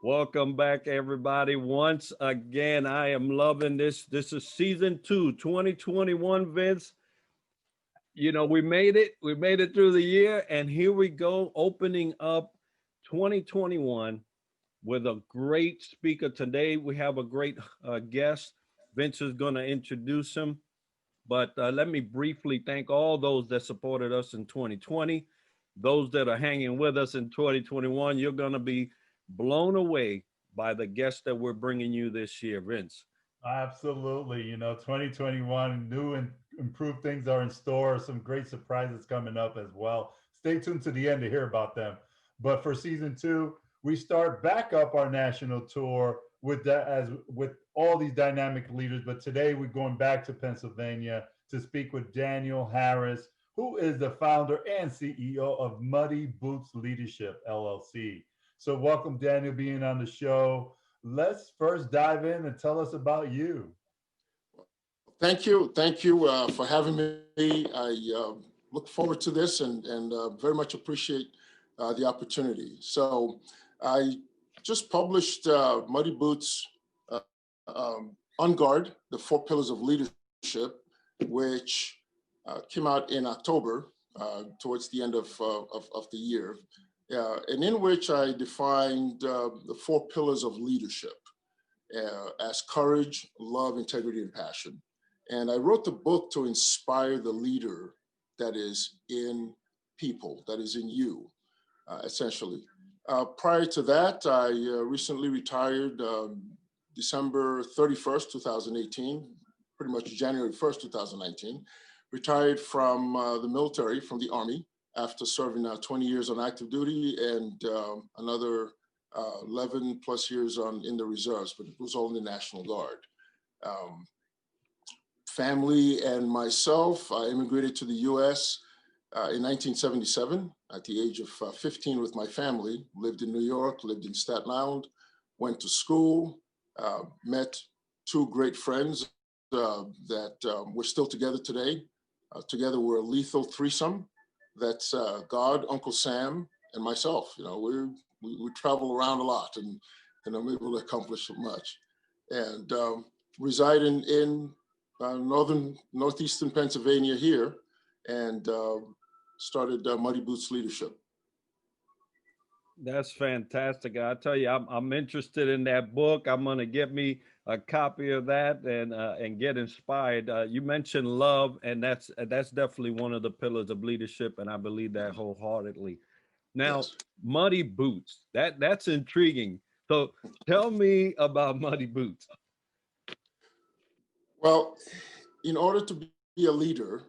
Welcome back, everybody. Once again, I am loving this. This is season 2, 2021, Vince. You know, we made it. We made it through the year, and here we go, opening up 2021 with a great speaker. Today, we have a great guest. Vince is going to introduce him. But let me briefly thank all those that supported us in 2020, those that are hanging with us in 2021. You're going to be blown away by the guests that we're bringing you this year, Vince. Absolutely. 2021, new and improved things are in store. Some great surprises coming up as well. Stay tuned to the end to hear about them. But for season 2, we start back up our national tour with that, as with all these dynamic leaders. But today we're going back to Pennsylvania to speak with Daniel Harris, who is the founder and CEO of Muddy Boots Leadership, LLC. So welcome, Daniel, being on the show. Let's first dive in and tell us about you. Thank you. Thank you for having me. I look forward to this and very much appreciate the opportunity. So I just published Muddy Boots On Guard, the 4 Pillars of Leadership, which came out in October, towards the end of the year. And in which I defined the 4 pillars of leadership as courage, love, integrity, and passion. And I wrote the book to inspire the leader that is in people, that is in you, essentially. Prior to that, I recently retired December 31st, 2018, pretty much January 1st, 2019, retired from the military, from the Army, after serving 20 years on active duty and another 11 plus years in the reserves, but it was all in the National Guard. Family and myself, I immigrated to the US in 1977 at the age of 15 with my family, lived in New York, lived in Staten Island, went to school, met 2 great friends that we're still together today. Together we're a lethal threesome. That's God, Uncle Sam, and myself. We travel around a lot, and I'm able to accomplish so much. And reside in northeastern Pennsylvania here, and started Muddy Boots Leadership. That's fantastic. I tell you, I'm interested in that book. I'm going to get me a copy of that and get inspired. You mentioned love, and that's definitely one of the pillars of leadership, and I believe that wholeheartedly. Now, yes. Muddy Boots, that's intriguing. So tell me about Muddy Boots. Well, in order to be a leader,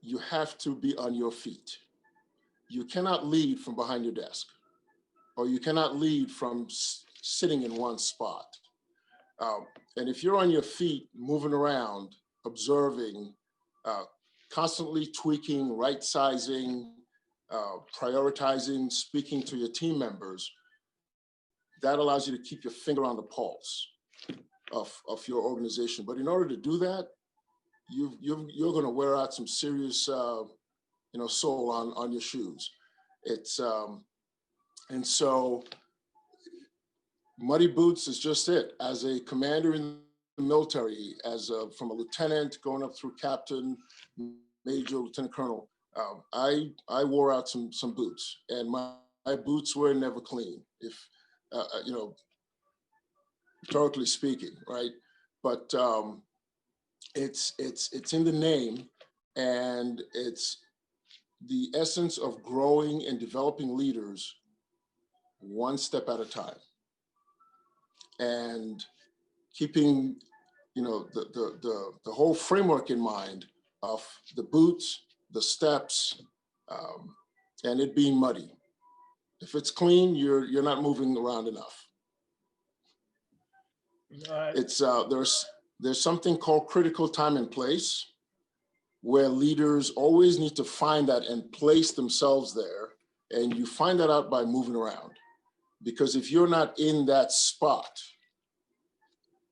you have to be on your feet. You cannot lead from behind your desk, or you cannot lead from sitting in one spot. And if you're on your feet, moving around, observing, constantly tweaking, right-sizing, prioritizing, speaking to your team members, that allows you to keep your finger on the pulse of your organization. But in order to do that, you're going to wear out some serious, sole on your shoes. And so Muddy Boots is just it. As a commander in the military, from a lieutenant going up through captain, major, lieutenant colonel, I wore out some boots, and my boots were never clean, if rhetorically speaking, right? But it's in the name, and it's the essence of growing and developing leaders one step at a time, and keeping the whole framework in mind of the boots, the steps, and it being muddy. If it's clean, you're not moving around enough. It's there's something called critical time and place, where leaders always need to find that and place themselves there, and you find that out by moving around. Because if you're not in that spot,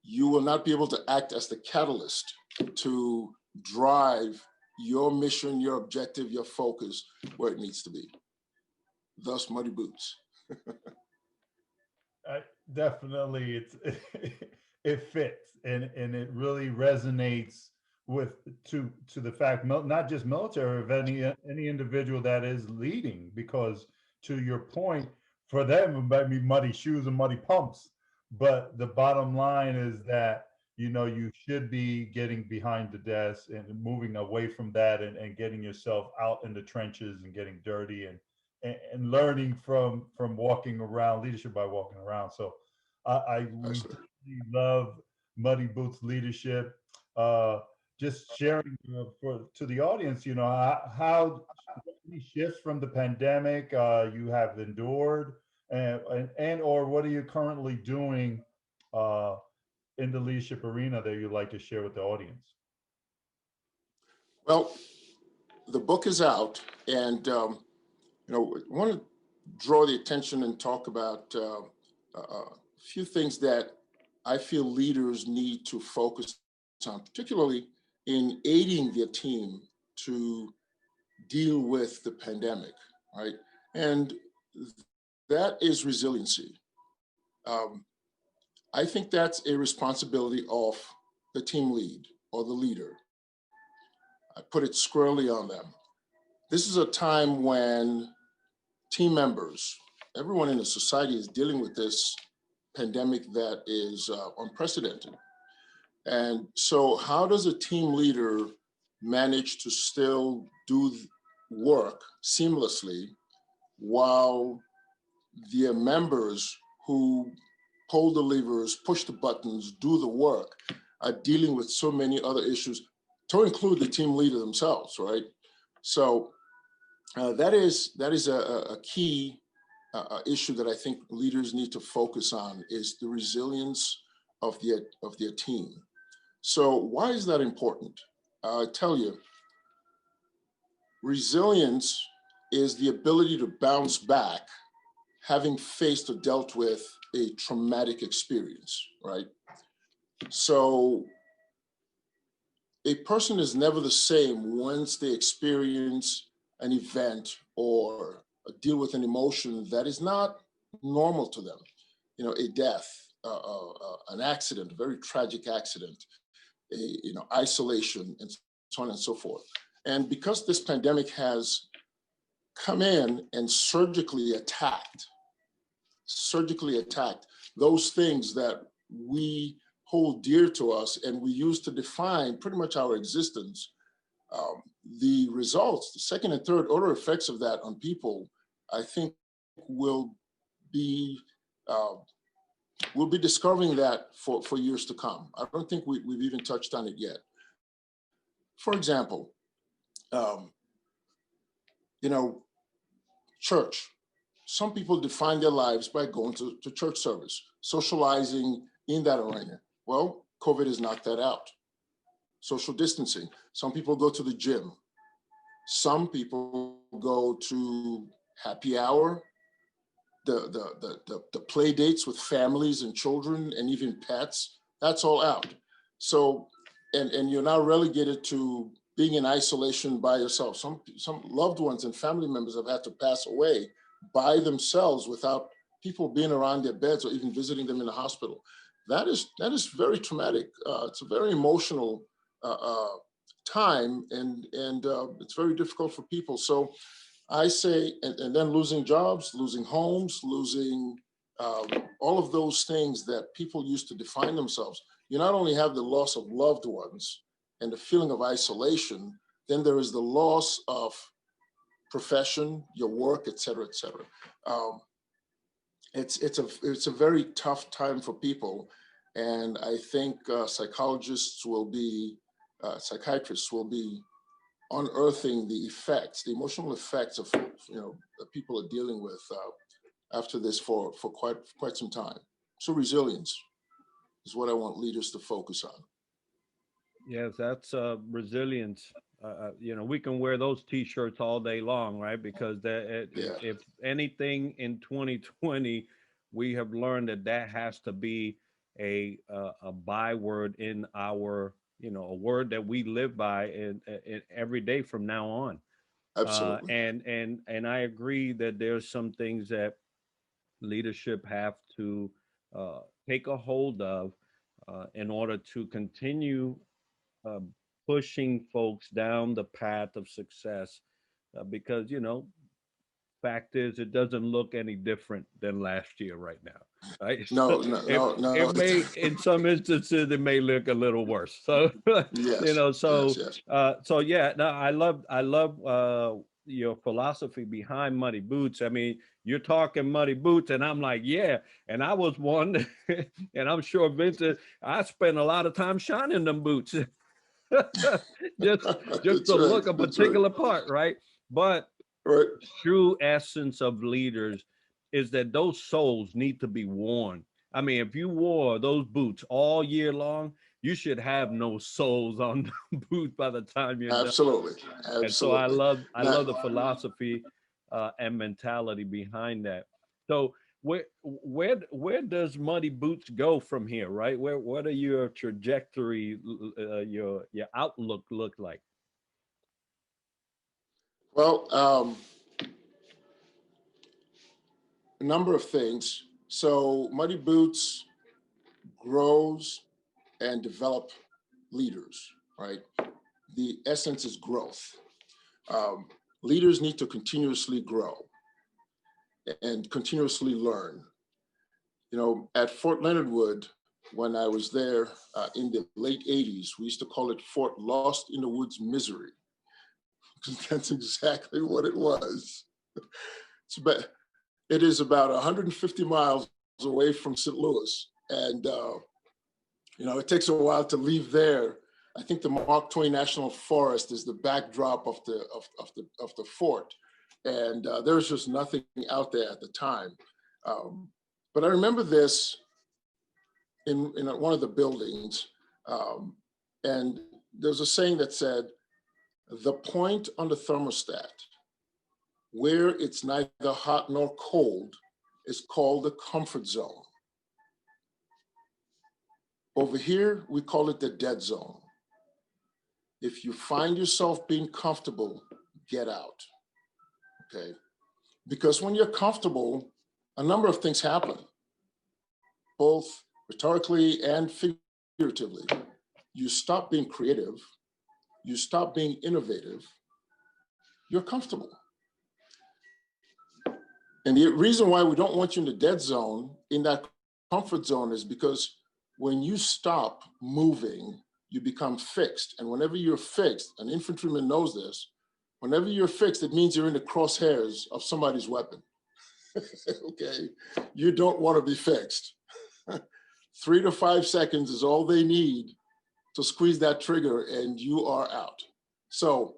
you will not be able to act as the catalyst to drive your mission, your objective, your focus where it needs to be. Thus, Muddy Boots. definitely it's it fits and it really resonates with to the fact not just military of any individual that is leading, because to your point, for them it might be muddy shoes and muddy pumps, but the bottom line is that you should be getting behind the desk and moving away from that, and getting yourself out in the trenches and getting dirty, and learning from walking around, leadership by walking around. So we Excellent. definitely love Muddy Boots leadership. Uh, just sharing for to the audience, how any shifts from the pandemic you have endured, and or what are you currently doing uh, in the leadership arena that you'd like to share with the audience? Well, the book is out, and I want to draw the attention and talk about a few things that I feel leaders need to focus on, particularly in aiding their team to deal with the pandemic, right? And that is resiliency. Um, I think that's a responsibility of the team lead or the leader. I put it squarely on them. This is a time when team members, everyone in the society is dealing with this pandemic that is unprecedented. And so, how does a team leader manage to still do work seamlessly while their members who pull the levers, push the buttons, do the work, are dealing with so many other issues, to include the team leader themselves, right? So that is a key issue that I think leaders need to focus on, is the resilience of their team. So why is that important? I tell you, resilience is the ability to bounce back having faced or dealt with a traumatic experience, right? So a person is never the same once they experience an event or deal with an emotion that is not normal to them. A death, an accident, a very tragic accident, isolation, and so on and so forth. And because this pandemic has come in and surgically attacked those things that we hold dear to us and we use to define pretty much our existence, the results, the second and third order effects of that on people, I think will be uh, we'll be discovering that for years to come. I don't think we've even touched on it yet. For example, um, you know, church. Some people define their lives by going to church service, socializing in that arena. Well, COVID has knocked that out. Social distancing. Some people go to the gym. Some people go to happy hour, the play dates with families and children and even pets. That's all out. So, and you're now relegated to being in isolation by yourself. Some loved ones and family members have had to pass away by themselves without people being around their beds or even visiting them in the hospital. That is very traumatic. It's a very emotional time, and it's very difficult for people. So I say, and then losing jobs, losing homes, losing all of those things that people used to define themselves. You not only have the loss of loved ones and the feeling of isolation, then there is the loss of profession, your work, et cetera, et cetera. Um, it's a very tough time for people, and I think psychiatrists will be unearthing the effects, the emotional effects of that people are dealing with after this for quite some time. So resilience is what I want leaders to focus on. Yes, that's resilience. We can wear those T-shirts all day long, right? Because Yeah, if anything in 2020, we have learned that has to be a byword in our, a word that we live by in every day from now on. absolutely. And I agree that there's some things that leadership have to take a hold of in order to continue uh, pushing folks down the path of success. Because, fact is, it doesn't look any different than last year right now, right? No, no, it, no, no. it may, in some instances, it may look a little worse. So, Yes, yes, yes. so yeah, no, I love your philosophy behind Muddy Boots. I mean, you're talking Muddy Boots, and I'm like, yeah, and I was one, and I'm sure Vincent, I spent a lot of time shining them boots, just That's to right. look a That's right. particular part, right? But Right. true essence of leaders is that those soles need to be worn. I mean, if you wore those boots all year long, you should have no soles on the boots by the time you're done. Absolutely. And so I Absolutely. love I Now, love the philosophy and mentality behind that. So where does Muddy Boots go from here, right? What are your trajectory, your outlook look like? well, a number of things. So Muddy Boots grows and develop leaders, right? The essence is growth. Um, Leaders need to continuously grow and continuously learn. At Fort Leonard Wood, when I was there in the late 80s, we used to call it Fort Lost in the Woods Misery, because that's exactly what it was. It is about 150 miles away from St. Louis. And, it takes a while to leave there. I think the Mark Twain National Forest is the backdrop of the fort. And there was just nothing out there at the time. But I remember this in one of the buildings. And there's a saying that said, the point on the thermostat where it's neither hot nor cold is called the comfort zone. Over here, we call it the dead zone. If you find yourself being comfortable, get out, okay? Because when you're comfortable, a number of things happen, both rhetorically and figuratively. You stop being creative, you stop being innovative, you're comfortable. And the reason why we don't want you in the dead zone, in that comfort zone, is because when you stop moving, you become fixed. And whenever you're fixed, an infantryman knows this, whenever you're fixed, it means you're in the crosshairs of somebody's weapon. Okay? You don't want to be fixed. 3 to 5 seconds is all they need to squeeze that trigger and you are out. So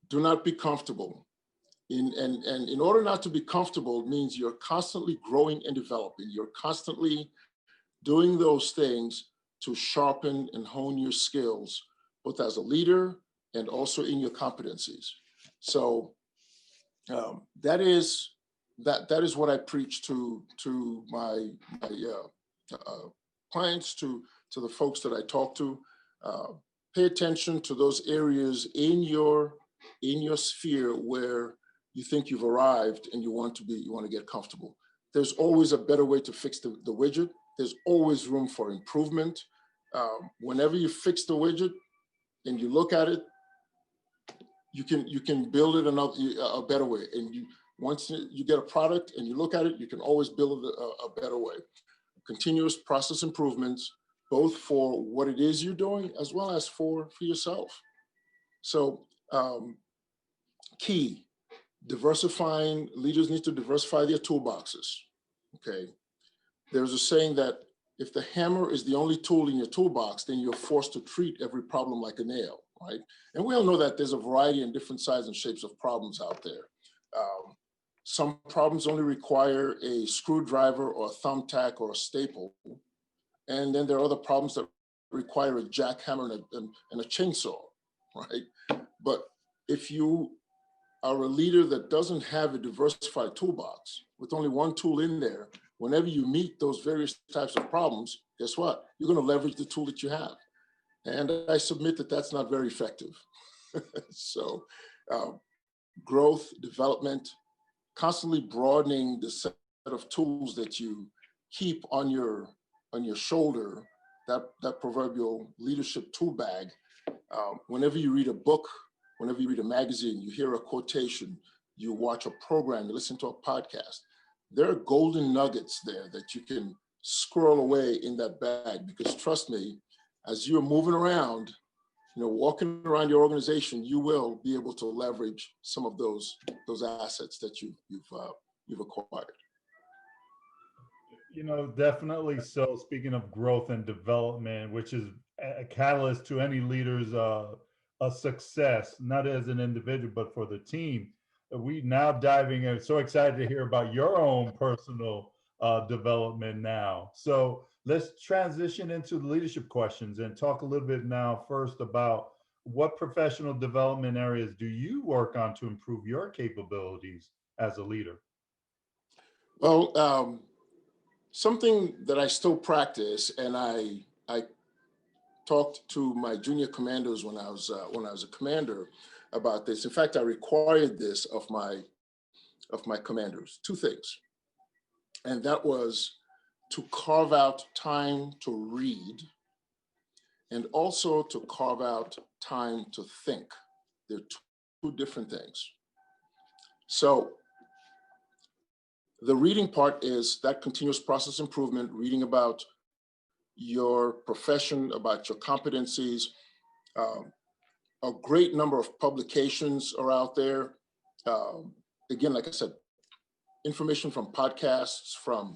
do not be comfortable. And in order not to be comfortable means you're constantly growing and developing. You're constantly doing those things to sharpen and hone your skills, both as a leader and also in your competencies. So that is what I preach to my clients, to the folks that I talk to. Pay attention to those areas in your sphere where you think you've arrived and you want to get comfortable. There's always a better way to fix the widget. There's always room for improvement. Whenever you fix the widget and you look at it, you can build it a better way. And once you get a product and you look at it, you can always build it a better way. Continuous process improvements, both for what it is you're doing as well as for yourself. So key, diversifying, leaders need to diversify their toolboxes, okay? There's a saying that if the hammer is the only tool in your toolbox, then you're forced to treat every problem like a nail, right? And we all know that there's a variety and different sizes and shapes of problems out there. Some problems only require a screwdriver or a thumbtack or a staple. And then there are other problems that require a jackhammer and a chainsaw, right? But if you are a leader that doesn't have a diversified toolbox with only one tool in there, whenever you meet those various types of problems, guess what? You're going to leverage the tool that you have. And I submit that that's not very effective. So growth, development, constantly broadening the set of tools that you keep on your shoulder, that proverbial leadership tool bag. Whenever you read a book, whenever you read a magazine, you hear a quotation, you watch a program, you listen to a podcast, there are golden nuggets there that you can squirrel away in that bag. Because trust me, as you're moving around, walking around your organization, you will be able to leverage some of those assets that you've acquired. Definitely. So speaking of growth and development, which is a catalyst to any leader's a success, not as an individual, but for the team. We now diving in, so excited to hear about your own personal development now. So let's transition into the leadership questions and talk a little bit now first about what professional development areas do you work on to improve your capabilities as a leader? Well, something that I still practice, and I talked to my junior commanders when I was a commander about this. In fact, I required this of my commanders, two things, and that was to carve out time to read, and also to carve out time to think. They're two different things. So the reading part is that continuous process improvement, reading about your profession, about your competencies. A great number of publications are out there. Again, like I said, information from podcasts, from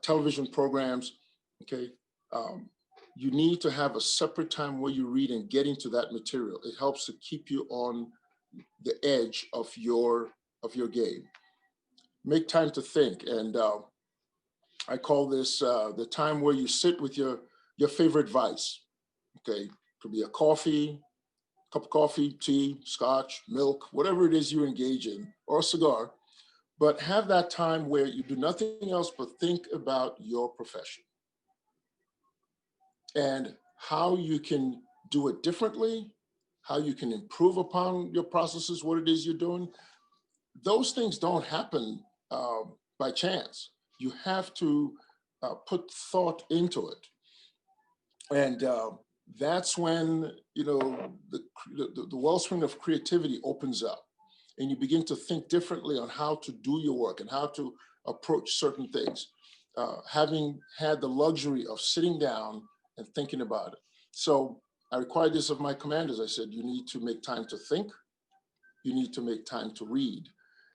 television programs, okay? You need to have a separate time where you read and get into that material. It helps to keep you on the edge of your game. Make time to think. And I call this the time where you sit with your favorite vice, okay? Could be a coffee, cup of coffee, tea, scotch, milk, whatever it is you engage in, or a cigar, but have that time where you do nothing else but think about your profession and how you can do it differently, how you can improve upon your processes, what it is you're doing. Those things don't happen by chance. You have to put thought into it. And that's when, the wellspring of creativity opens up, and you begin to think differently on how to do your work and how to approach certain things, having had the luxury of sitting down and thinking about it. So I required this of my commanders. I said, you need to make time to think. You need to make time to read.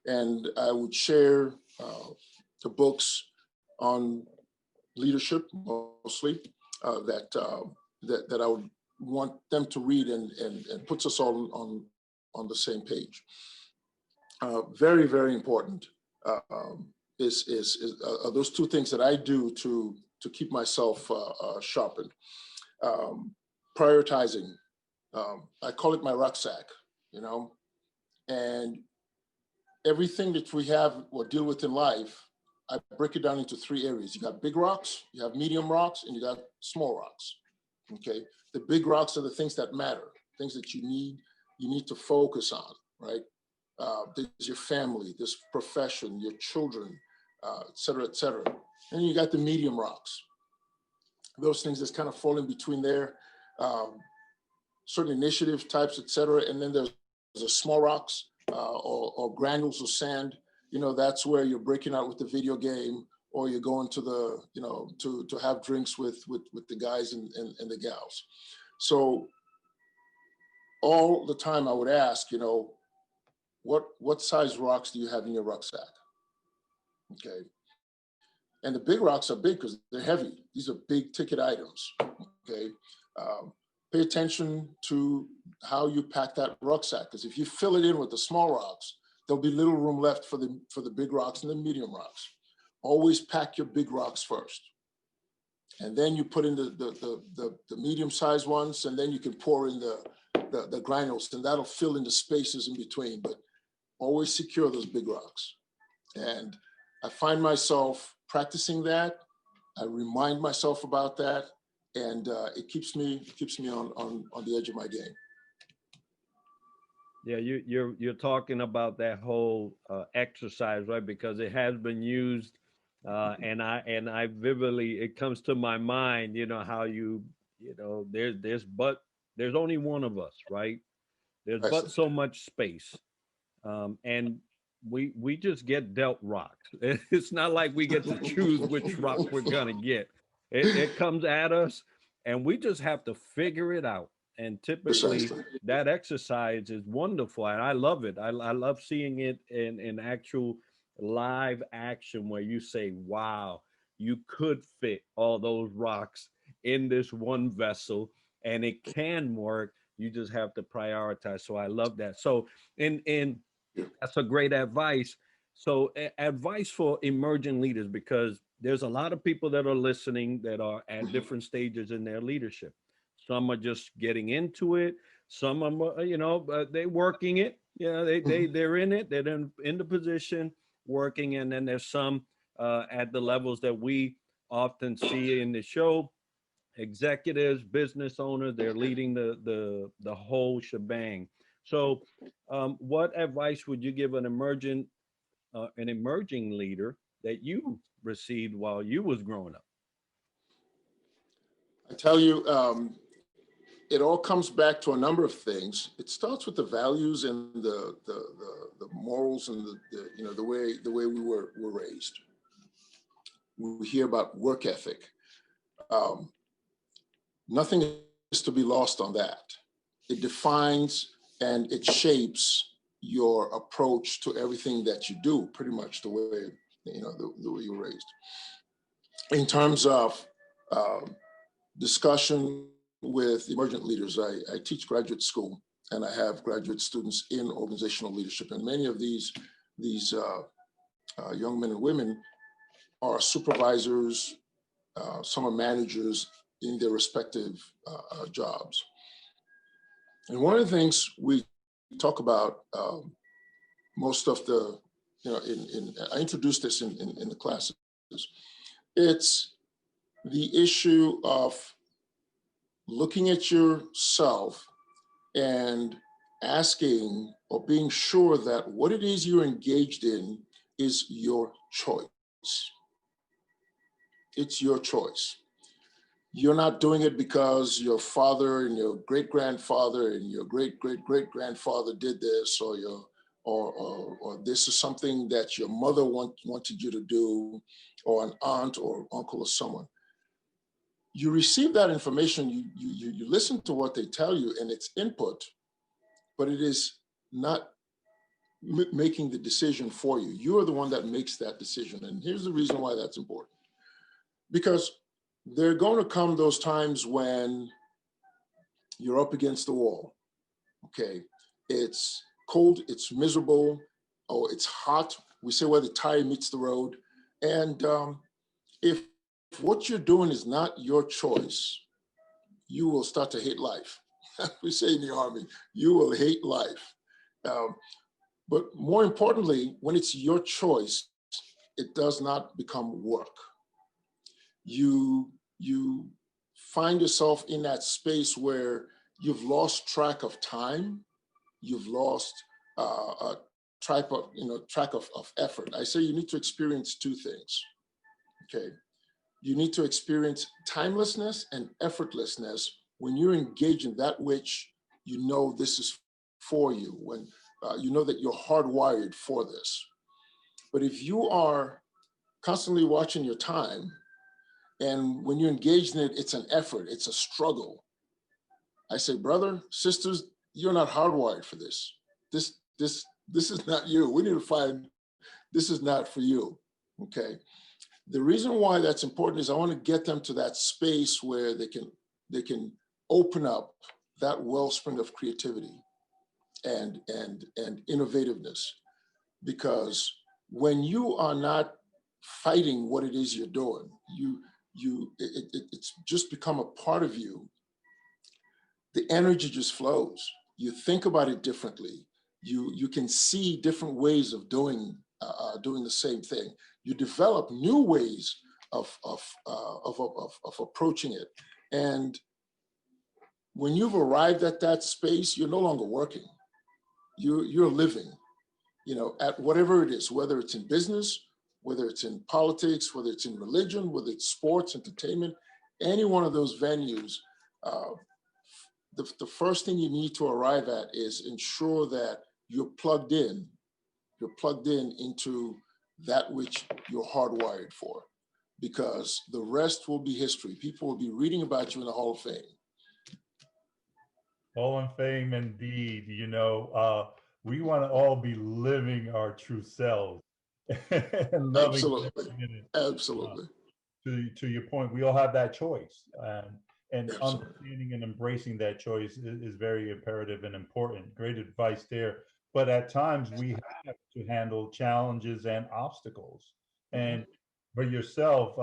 And I would share the books on leadership, mostly, that I would want them to read, and puts us all on the same page. Very, very important is those two things that I do to keep myself sharpened. Prioritizing. I call it my rucksack, and everything that we have or deal with in life, I break it down into three areas. You got big rocks, you have medium rocks, and you got small rocks. Okay, the big rocks are the things that matter, things that you need to focus on, right? There's your family, this profession, your children, et cetera, et cetera. And you got the medium rocks, those things that's kind of fall in between there, certain initiative types, et cetera. And then there's the small rocks or granules of sand. That's where you're breaking out with the video game, or you're going to the, to have drinks with the guys and the gals. So all the time I would ask, what size rocks do you have in your rucksack? Okay. And the big rocks are big because they're heavy. These are big ticket items. Okay. Pay attention to how you pack that rucksack, because if you fill it in with the small rocks, there'll be little room left for the big rocks and the medium rocks. Always pack your big rocks first. And then you put in the medium-sized ones, and then you can pour in the granules, and that'll fill in the spaces in between. But always secure those big rocks. And I find myself practicing that. I remind myself about that, and it keeps me on the edge of my game. Yeah, you're talking about that whole exercise, right? Because it has been used And I vividly, it comes to my mind, how there's only one of us, right? There's I but see. so much space, and we just get dealt rocks. It's not like we get to choose which rock we're gonna get. It comes at us, and we just have to figure it out. And typically, Precisely. that exercise is wonderful, and I love it. I love seeing it in actual live action, where you say, "Wow, you could fit all those rocks in this one vessel, and it can work. You just have to prioritize." So I love that. So in Yeah. that's a great advice. So advice for emerging leaders, because there's a lot of people that are listening that are at Mhm. different stages in their leadership. Some are just getting into it. Some are, they working it. Mhm. They're in it. They're in the position working, and then there's some at the levels that we often see in the show, executives, business owners. They're leading the whole shebang. So, what advice would you give an emerging leader that you received while you was growing up? I tell you, it all comes back to a number of things. It starts with the values and the morals and the way we were raised. We hear about work ethic. Um, Nothing is to be lost on that. It defines and it shapes your approach to everything that you do, pretty much the way you were raised. In terms of um, discussion with emergent leaders, I teach graduate school and I have graduate students in organizational leadership, and many of these young men and women are supervisors, some are managers in their respective jobs. And one of the things we talk about most of the, I introduced this in the classes. It's the issue of looking at yourself and asking or being sure that what it is you're engaged in is your choice. It's your choice. You're not doing it because your father and your great grandfather and your great great great grandfather did this, or this is something that your mother wanted you to do, or an aunt or uncle or someone. You receive that information, you listen to what they tell you, and it's input, but it is not making the decision for you. You are the one that makes that decision. And here's the reason why that's important. Because there are going to come those times when you're up against the wall. Okay. It's cold, it's miserable, or it's hot. We say where the tire meets the road. And if what you're doing is not your choice, you will start to hate life. We say in the Army, you will hate life. Um, but more importantly, when it's your choice, it does not become work. You find yourself in that space where you've lost track of time, you've lost track of effort. I say you need to experience two things. Okay, you need to experience timelessness and effortlessness when you're engaged in that which you know this is for you, when you know that you're hardwired for this. But if you are constantly watching your time, and when you're engaged in it, it's an effort, it's a struggle. I say, brother, sisters, you're not hardwired for this. This is not you. We need to find this is not for you. Okay. The reason why that's important is I want to get them to that space where they can open up that wellspring of creativity and innovativeness. Because when you are not fighting what it is you're doing, it's just become a part of you. The energy just flows. You think about it differently. You can see different ways of doing the same thing. You develop new ways of approaching it. And when you've arrived at that space, you're no longer working. You're living, at whatever it is, whether it's in business whether it's in politics, whether it's in religion, whether it's sports, entertainment, any one of those venues, the first thing you need to arrive at is ensure that you're plugged in. You're plugged in into that which you're hardwired for, because the rest will be history. People will be reading about you in the Hall of Fame. Hall of Fame, indeed. We want to all be living our true selves and loving Absolutely. it. Absolutely. To your point, we all have that choice, and Absolutely. understanding and embracing that choice is very imperative and important. Great advice there. But at times we have to handle challenges and obstacles. And for yourself,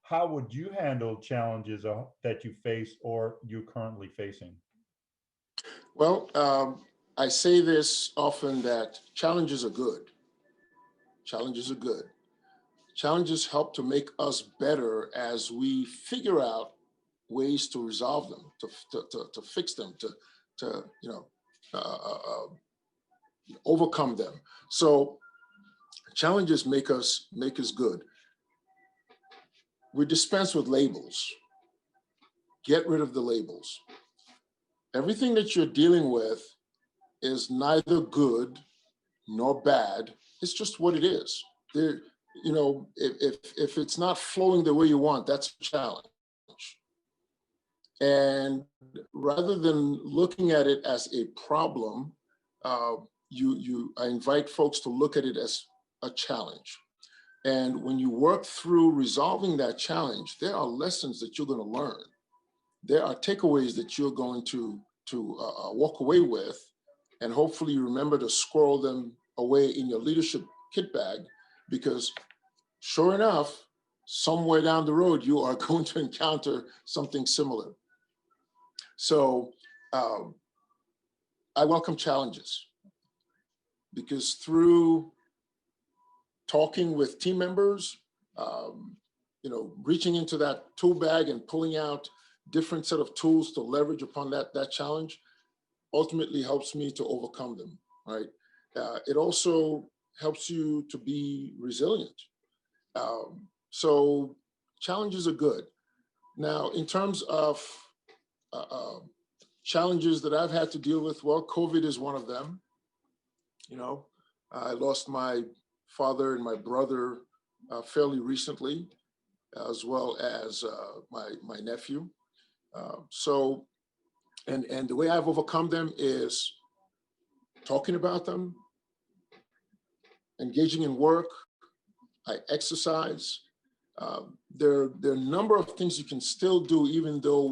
how would you handle challenges that you face or you're currently facing? Well, I say this often that challenges are good. Challenges are good. Challenges help to make us better as we figure out ways to resolve them, to fix them, to overcome them. So challenges make us good. We dispense with labels. Get rid of the labels. Everything that you're dealing with is neither good nor bad. It's just what it is. There, if it's not flowing the way you want, that's a challenge. And rather than looking at it as a problem, I invite folks to look at it as a challenge. And when you work through resolving that challenge, there are lessons that you're going to learn. There are takeaways that you're going to walk away with, and hopefully you remember to squirrel them away in your leadership kit bag, because sure enough, somewhere down the road, you are going to encounter something similar. So I welcome challenges, because through talking with team members, reaching into that tool bag and pulling out different set of tools to leverage upon that challenge ultimately helps me to overcome them, right? It also helps you to be resilient. So challenges are good. Now, in terms of challenges that I've had to deal with, well, COVID is one of them. I lost my father and my brother fairly recently, as well as my nephew. And the way I've overcome them is talking about them, engaging in work. I exercise. There are a number of things you can still do, even though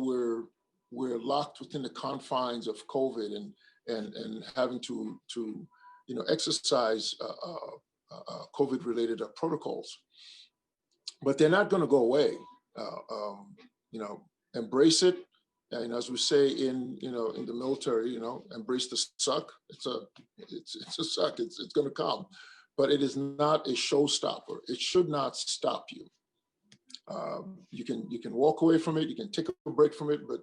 we're locked within the confines of COVID and having to exercise COVID-related protocols. But they're not going to go away. Embrace it. And as we say in the military, embrace the suck. It's a suck. It's going to come, but it is not a showstopper. It should not stop you. You can walk away from it. You can take a break from it, but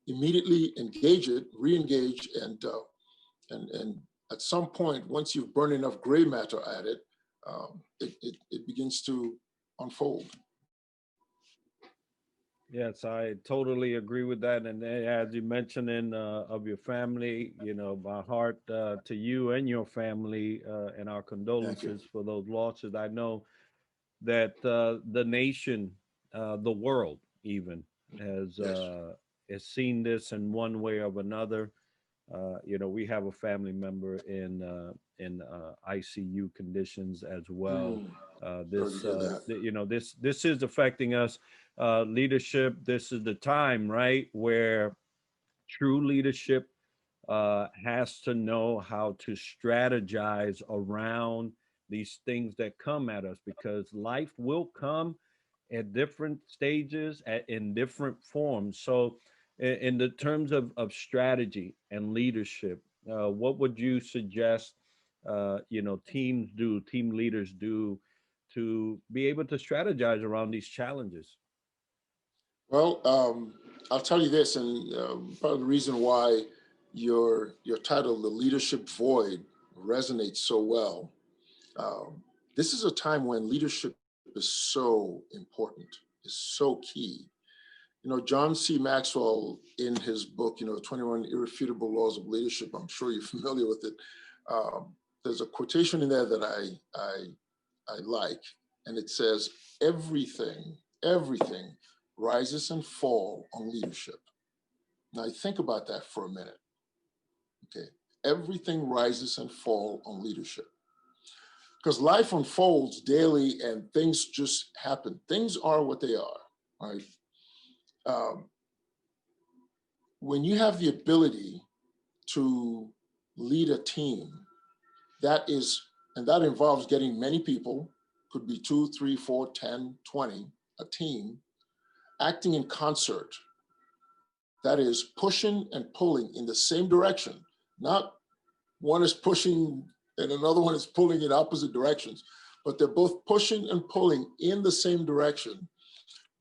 immediately engage it, re-engage, and at some point, once you've burned enough gray matter at it, it begins to unfold. Yes, I totally agree with that. And as you mentioned of your family, my heart to you and your family, and our condolences for those losses. I know that the nation, the world even, has seen this in one way or another. We have a family member in ICU conditions as well. This is affecting us. Leadership. This is the time, right, where true leadership has to know how to strategize around these things that come at us, because life will come at different stages, in different forms. So in the terms of strategy and leadership, what would you suggest team leaders do to be able to strategize around these challenges? Well, I'll tell you this, and part of the reason why your title, The Leadership Void, resonates so well. this is a time when leadership is so important, is so key. John C. Maxwell, in his book, 21 Irrefutable Laws of Leadership, I'm sure you're familiar with it. There's a quotation in there that I like, and it says, everything rises and falls on leadership. Now think about that for a minute. Okay, everything rises and falls on leadership. Because life unfolds daily and things just happen. Things are what they are, right? When you have the ability to lead a team, that involves getting many people, could be 2, 3, 4, 10, 20, a team, acting in concert. That is pushing and pulling in the same direction, not one is pushing and another one is pulling in opposite directions, but they're both pushing and pulling in the same direction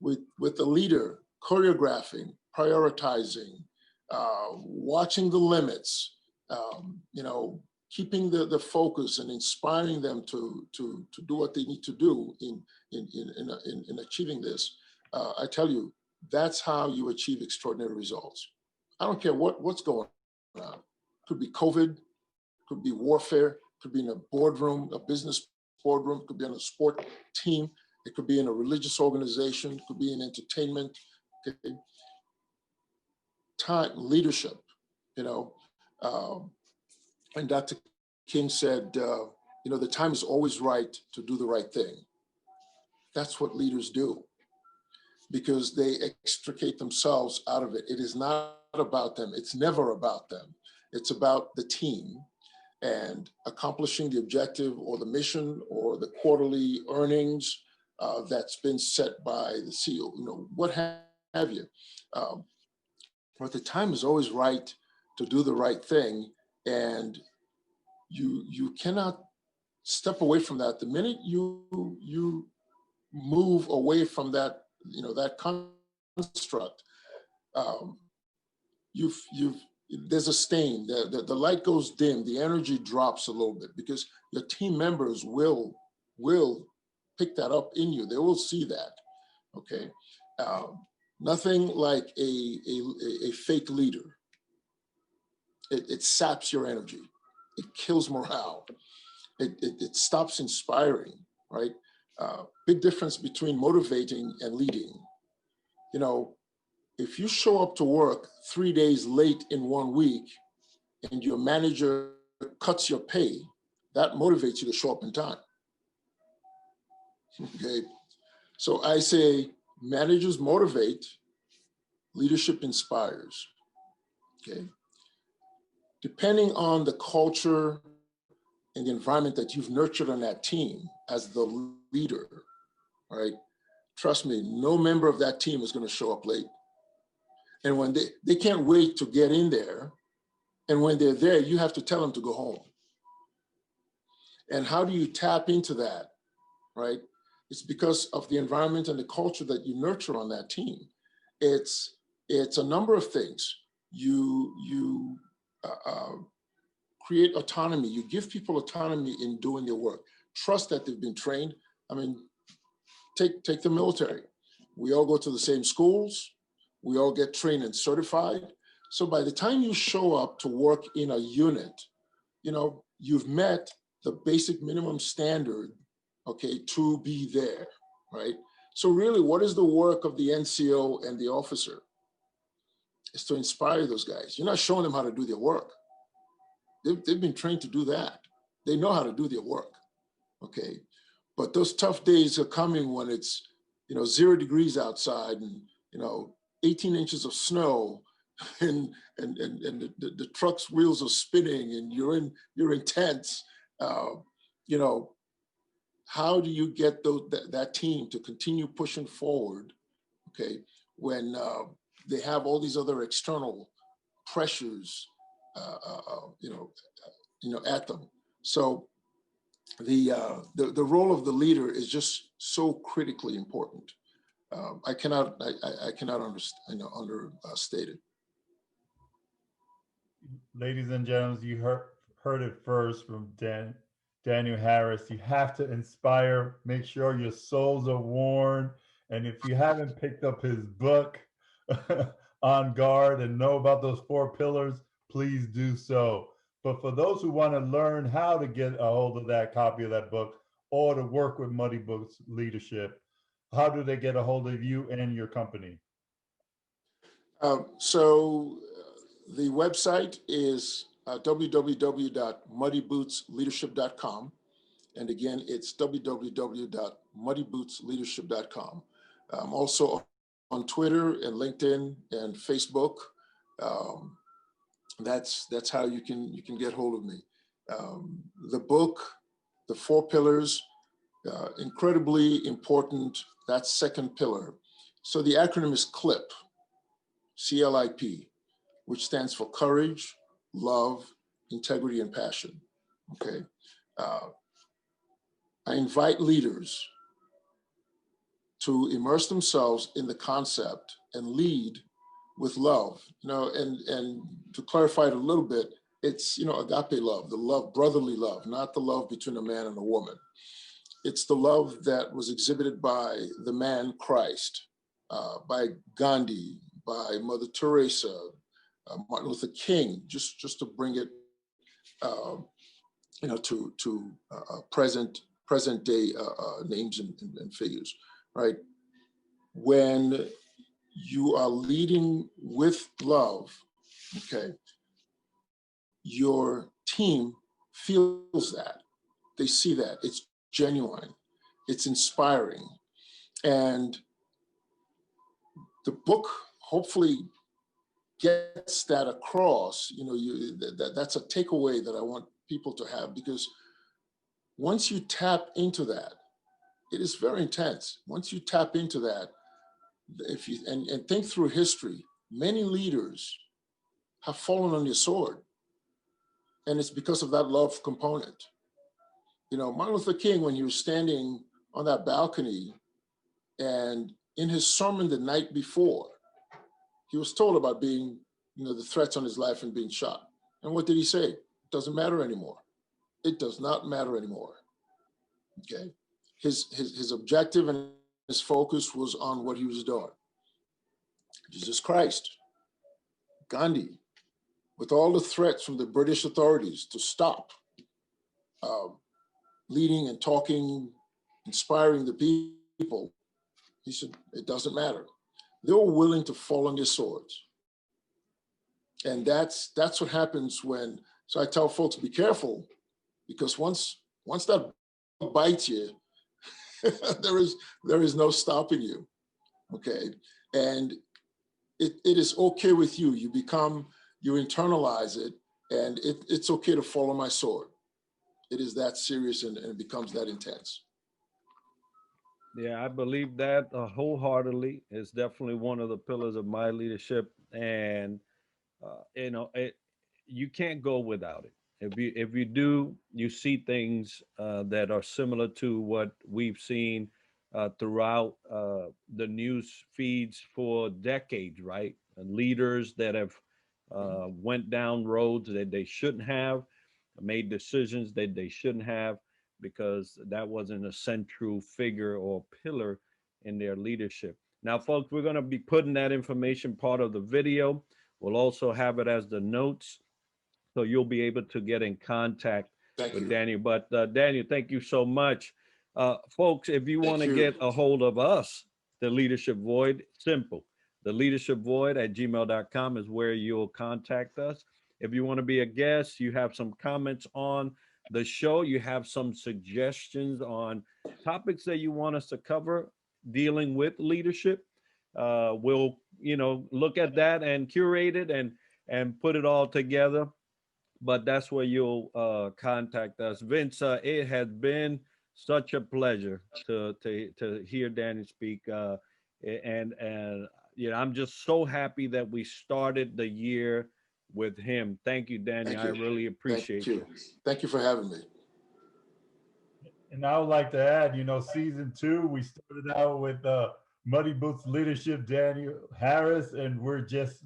with the leader choreographing, prioritizing, watching the limits, keeping the focus and inspiring them to do what they need to do in achieving this. I tell you, that's how you achieve extraordinary results. I don't care what's going on. Could be COVID, could be warfare, could be in a boardroom, a business boardroom, could be on a sport team, it could be in a religious organization, it could be in entertainment. Okay. Time, leadership, and Dr. King said, the time is always right to do the right thing. That's what leaders do, because they extricate themselves out of it. It is not about them. It's never about them. It's about the team and accomplishing the objective or the mission or the quarterly earnings that's been set by the CEO, what have you. But the time is always right to do the right thing. And you cannot step away from that. The minute you move away from that, that construct, there's a stain. The light goes dim. The energy drops a little bit because your team members will pick that up in you. They will see that. Okay, nothing like a fake leader. It saps your energy. It kills morale. It stops inspiring. Right. Big difference between motivating and leading. If you show up to work 3 days late in 1 week and your manager cuts your pay, that motivates you to show up in time. Okay. So I say managers motivate, leadership inspires. Okay. Depending on the culture and the environment that you've nurtured on that team as the leader, right? Trust me, no member of that team is going to show up late. And when they can't wait to get in there, and when they're there, you have to tell them to go home. And how do you tap into that, right? It's because of the environment and the culture that you nurture on that team. It's a number of things. You create autonomy. You give people autonomy in doing their work. Trust that they've been trained. I mean, take the military. We all go to the same schools. We all get trained and certified. So by the time you show up to work in a unit, you've met the basic minimum standard, okay, to be there, right? So really, what is the work of the NCO and the officer? It's to inspire those guys. You're not showing them how to do their work. They've been trained to do that. They know how to do their work, okay? But those tough days are coming when it's, 0 degrees outside and, 18 inches of snow and the truck's wheels are spinning and you're in tents. How do you get that team to continue pushing forward, okay, when they have all these other external pressures, at them? So the role of the leader is just so critically important. I cannot understate it. Ladies and gentlemen, you heard it first from Daniel Harris. You have to inspire, make sure your soles are worn. And if you haven't picked up his book, On Guard, and know about those four pillars, please do so. But for those who want to learn how to get a hold of that copy of that book or to work with Muddy Boots Leadership, how do they get a hold of you and your company? The website is www.muddybootsleadership.com. And again, it's www.muddybootsleadership.com. Also on Twitter and LinkedIn and Facebook. That's how you can get hold of me. The book, The Four Pillars, incredibly important. That second pillar. So the acronym is CLIP, CLIP, which stands for courage, love, integrity, and passion. Okay. I invite leaders to immerse themselves in the concept and lead with love. And to clarify it a little bit, it's, agape love, the love, brotherly love, not the love between a man and a woman. It's the love that was exhibited by the man Christ, by Gandhi, by Mother Teresa, Martin Luther King, just to bring it, to present day names and figures, right? When you are leading with love, okay, your team feels that. They see that. It's genuine. It's inspiring. And the book hopefully gets that across. That's a takeaway that I want people to have, because once you tap into that, it is very intense. Once you tap into that, if you and think through history, many leaders have fallen on your sword, and it's because of that love component. Martin Luther King, when he was standing on that balcony, and in his sermon the night before, he was told about being, the threats on his life and being shot. And what did he say? It doesn't matter anymore. It does not matter anymore. Okay. His objective and his focus was on what he was doing. Jesus Christ, Gandhi, with all the threats from the British authorities to stop leading and talking, inspiring the people, he said, it doesn't matter. They were willing to fall on their swords. And that's what happens when, so I tell folks, be careful, because once that bites you, there is no stopping you, okay? And it is okay with you. You internalize it, and it's okay to follow my sword. It is that serious, and it becomes that intense. Yeah, I believe that wholeheartedly. It's definitely one of the pillars of my leadership, and you can't go without it. If you do, you see things that are similar to what we've seen throughout the news feeds for decades, right? And leaders that have went down roads that they shouldn't have, made decisions that they shouldn't have, because that wasn't a central figure or pillar in their leadership. Now, folks, we're going to be putting that information part of the video. We'll also have it as the notes, so you'll be able to get in contact with Daniel. But Daniel, thank you so much. Folks, if you want to get a hold of us, the Leadership Void, simple. The Leadership Void at gmail.com is where you'll contact us. If you want to be a guest, you have some comments on the show, you have some suggestions on topics that you want us to cover dealing with leadership, we'll look at that and curate it and put it all together. But that's where you'll contact us. Vince, it has been such a pleasure to hear Danny speak, and I'm just so happy that we started the year with him. Thank you, Danny. I really appreciate you. Thank you for having me. And I would like to add, season 2, we started out with Muddy Boots Leadership, Daniel Harris, and we're just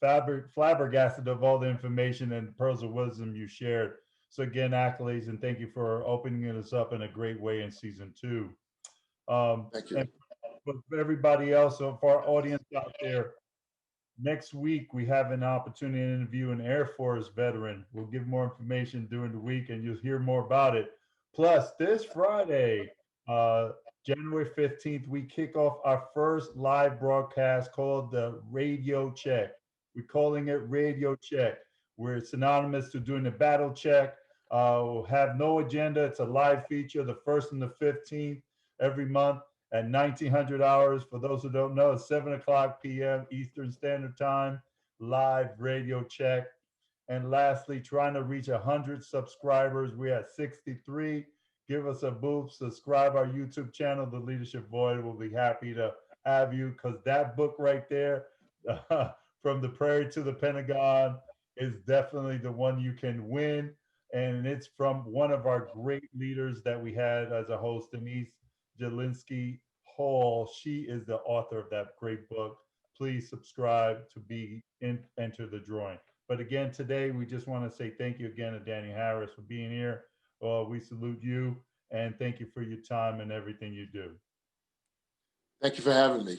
flabbergasted of all the information and pearls of wisdom you shared. So again, accolades and thank you for opening us up in a great way in season 2. Thank you. And for everybody else, so for our audience out there, next week we have an opportunity to interview an Air Force veteran. We'll give more information during the week and you'll hear more about it. Plus, this Friday, January 15th, we kick off our first live broadcast called the Radio Check. We're calling it Radio Check. We're synonymous to doing the battle check. We'll have no agenda. It's a live feature, the 1st and the 15th every month at 1900 hours. For those who don't know, it's 7 o'clock p.m. Eastern Standard Time, live radio check. And lastly, trying to reach 100 subscribers. We're at 63. Give us a boost. Subscribe our YouTube channel, The Leadership Void. We'll be happy to have you because that book right there, From the Prairie to the Pentagon, is definitely the one you can win. And it's from one of our great leaders that we had as a host, Denise Jelinski Hall. She is the author of that great book. Please subscribe to enter the drawing. But again, today we just want to say thank you again to Danny Harris for being here. We salute you and thank you for your time and everything you do. Thank you for having me.